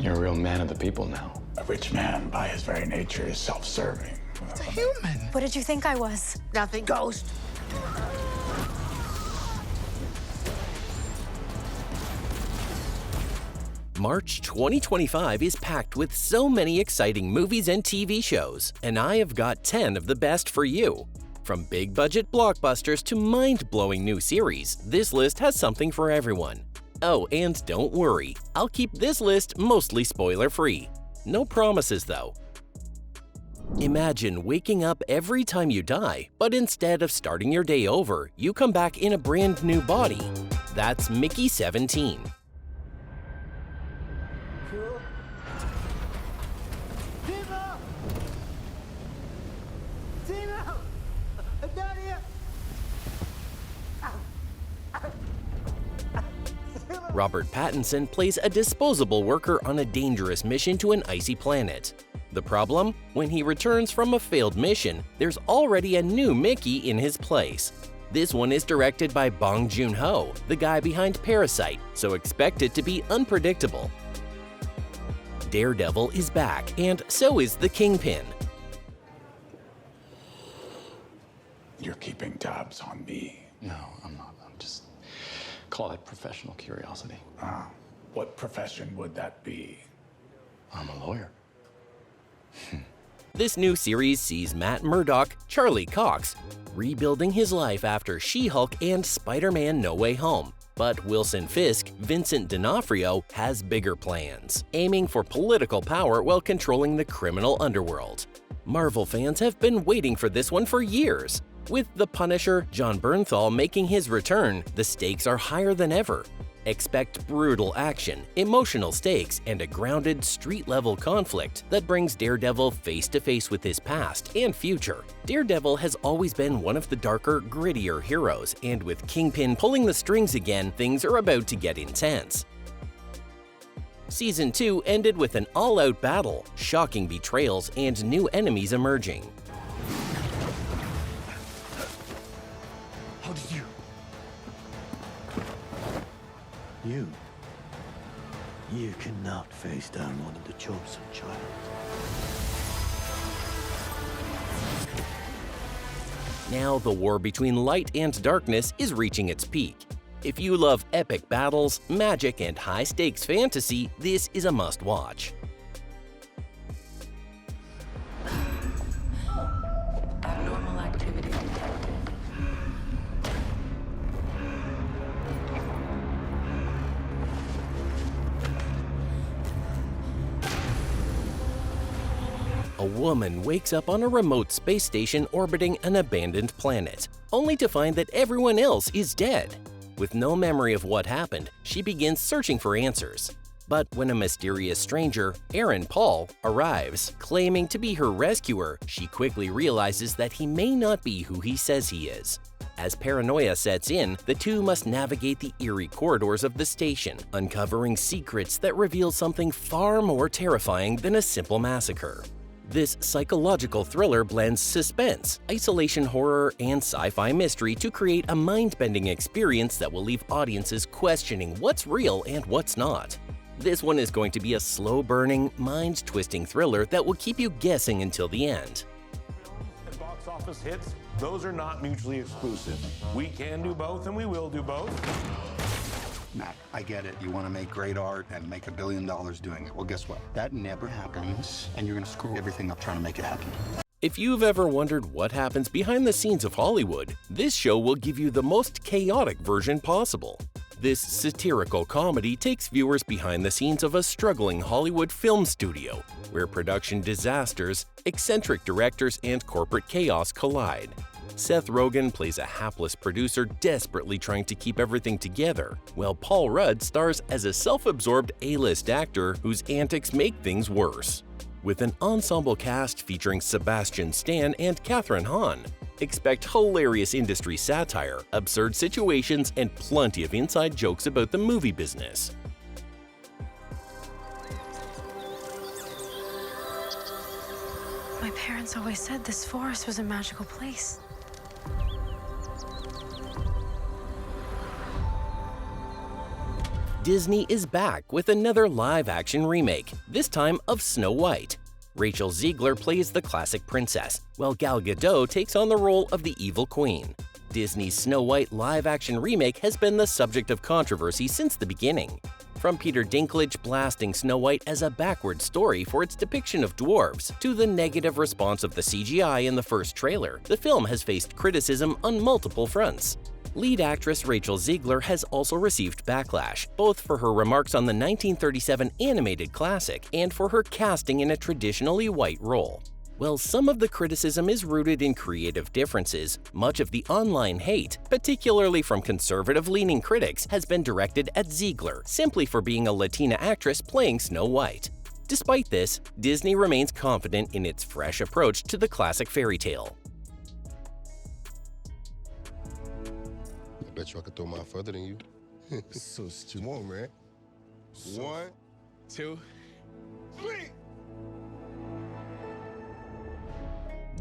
You're a real man of the people now. A rich man, by his very nature, is self-serving. It's a human. What did you think I was? Nothing. Ghost. March 2025 is packed with so many exciting movies and TV shows, and I have got 10 of the best for you. From big-budget blockbusters to mind-blowing new series, this list has something for everyone. Oh, and don't worry, I'll keep this list mostly spoiler-free. No promises, though. Imagine waking up every time you die, but instead of starting your day over, you come back in a brand new body. That's Mickey 17. Robert Pattinson plays a disposable worker on a dangerous mission to an icy planet. The problem? When he returns from a failed mission, there's already a new Mickey in his place. This one is directed by Bong Joon-ho, the guy behind Parasite, so expect it to be unpredictable. Daredevil is back, and so is the Kingpin. You're keeping tabs on me. No, I'm not. I'm just... call it professional curiosity. What profession would that be? I'm a lawyer. This new series sees Matt Murdock, Charlie Cox, rebuilding his life after She-Hulk and Spider-Man No Way Home. But Wilson Fisk, Vincent D'Onofrio, has bigger plans, aiming for political power while controlling the criminal underworld. Marvel fans have been waiting for this one for years. With The Punisher, Jon Bernthal, making his return, the stakes are higher than ever. Expect brutal action, emotional stakes, and a grounded, street-level conflict that brings Daredevil face-to-face with his past and future. Daredevil has always been one of the darker, grittier heroes, and with Kingpin pulling the strings again, things are about to get intense. Season 2 ended with an all-out battle, shocking betrayals, and new enemies emerging. How did you? You cannot face down one of the chosen child. Now the war between light and darkness is reaching its peak. If you love epic battles, magic, and high-stakes fantasy, this is a must-watch. Abnormal activity. A woman wakes up on a remote space station orbiting an abandoned planet, only to find that everyone else is dead. With no memory of what happened, she begins searching for answers. But when a mysterious stranger, Aaron Paul, arrives, claiming to be her rescuer, she quickly realizes that he may not be who he says he is. As paranoia sets in, the two must navigate the eerie corridors of the station, uncovering secrets that reveal something far more terrifying than a simple massacre. This psychological thriller blends suspense, isolation horror, and sci-fi mystery to create a mind-bending experience that will leave audiences questioning what's real and what's not. This one is going to be a slow-burning, mind-twisting thriller that will keep you guessing until the end. And box office hits, those are not mutually exclusive. We can do both, and we will do both. Matt, I get it. You want to make great art and make $1 billion doing it. Well, guess what? That never happens, and you're going to screw everything up trying to make it happen. If you've ever wondered what happens behind the scenes of Hollywood, this show will give you the most chaotic version possible. This satirical comedy takes viewers behind the scenes of a struggling Hollywood film studio, where production disasters, eccentric directors, and corporate chaos collide. Seth Rogen plays a hapless producer desperately trying to keep everything together, while Paul Rudd stars as a self-absorbed A-list actor whose antics make things worse. With an ensemble cast featuring Sebastian Stan and Kathryn Hahn, expect hilarious industry satire, absurd situations, and plenty of inside jokes about the movie business. My parents always said this forest was a magical place. Disney is back with another live-action remake, this time of Snow White. Rachel Zegler plays the classic princess, while Gal Gadot takes on the role of the evil queen. Disney's Snow White live-action remake has been the subject of controversy since the beginning. From Peter Dinklage blasting Snow White as a backward story for its depiction of dwarves, to the negative response of the CGI in the first trailer, the film has faced criticism on multiple fronts. Lead actress Rachel Zegler has also received backlash, both for her remarks on the 1937 animated classic and for her casting in a traditionally white role. While some of the criticism is rooted in creative differences, much of the online hate, particularly from conservative-leaning critics, has been directed at Zegler simply for being a Latina actress playing Snow White. Despite this, Disney remains confident in its fresh approach to the classic fairy tale. I bet you I could throw mine further than you. So strong, man. 1, 2, 3.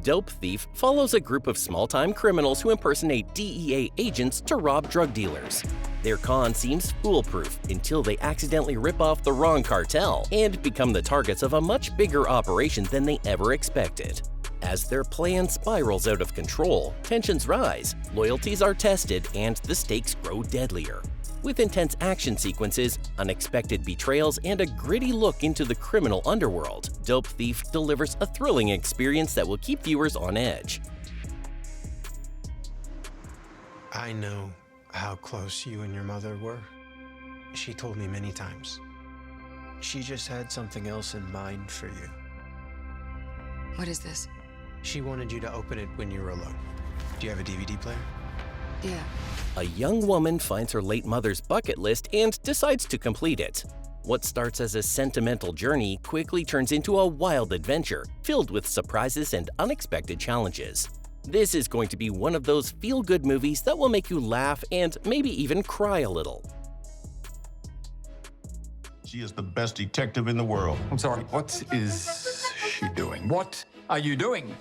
Dope Thief follows a group of small-time criminals who impersonate DEA agents to rob drug dealers. Their con seems foolproof until they accidentally rip off the wrong cartel and become the targets of a much bigger operation than they ever expected. As their plan spirals out of control, tensions rise, loyalties are tested, and the stakes grow deadlier. With intense action sequences, unexpected betrayals, and a gritty look into the criminal underworld, Dope Thief delivers a thrilling experience that will keep viewers on edge. I know how close you and your mother were. She told me many times. She just had something else in mind for you. What is this? She wanted you to open it when you were alone. Do you have a DVD player? Yeah. A young woman finds her late mother's bucket list and decides to complete it. What starts as a sentimental journey quickly turns into a wild adventure filled with surprises and unexpected challenges. This is going to be one of those feel-good movies that will make you laugh and maybe even cry a little. She is the best detective in the world. I'm sorry, what is she doing? What are you doing?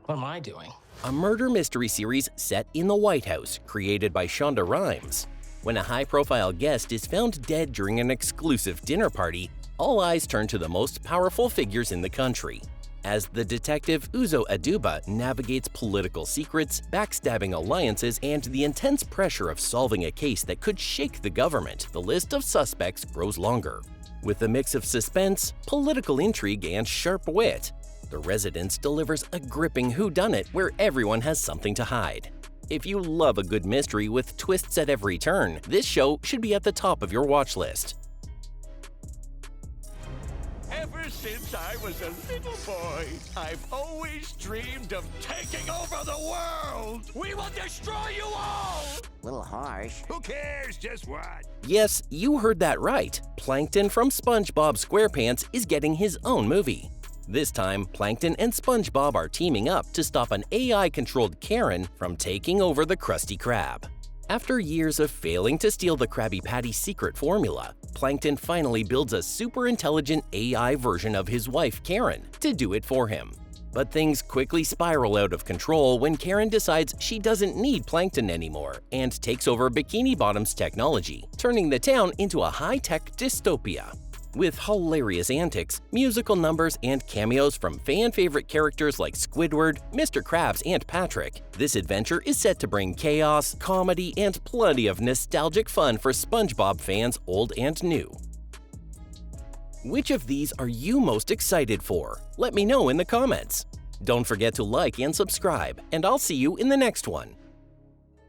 What am I doing? A murder mystery series set in the White House, created by Shonda Rhimes. When a high-profile guest is found dead during an exclusive dinner party, all eyes turn to the most powerful figures in the country. As the detective Uzo Aduba navigates political secrets, backstabbing alliances, and the intense pressure of solving a case that could shake the government, the list of suspects grows longer. With a mix of suspense, political intrigue, and sharp wit, The Residence delivers a gripping whodunit where everyone has something to hide. If you love a good mystery with twists at every turn, this show should be at the top of your watch list. Ever since I was a little boy, I've always dreamed of taking over the world! We will destroy you all! Little harsh. Who cares? Just what? Yes, you heard that right. Plankton from SpongeBob SquarePants is getting his own movie. This time, Plankton and SpongeBob are teaming up to stop an AI-controlled Karen from taking over the Krusty Krab. After years of failing to steal the Krabby Patty's secret formula, Plankton finally builds a super-intelligent AI version of his wife, Karen, to do it for him. But things quickly spiral out of control when Karen decides she doesn't need Plankton anymore and takes over Bikini Bottom's technology, turning the town into a high-tech dystopia. With hilarious antics, musical numbers, and cameos from fan-favorite characters like Squidward, Mr. Krabs, and Patrick, this adventure is set to bring chaos, comedy, and plenty of nostalgic fun for SpongeBob fans old and new. Which of these are you most excited for? Let me know in the comments. Don't forget to like and subscribe, and I'll see you in the next one.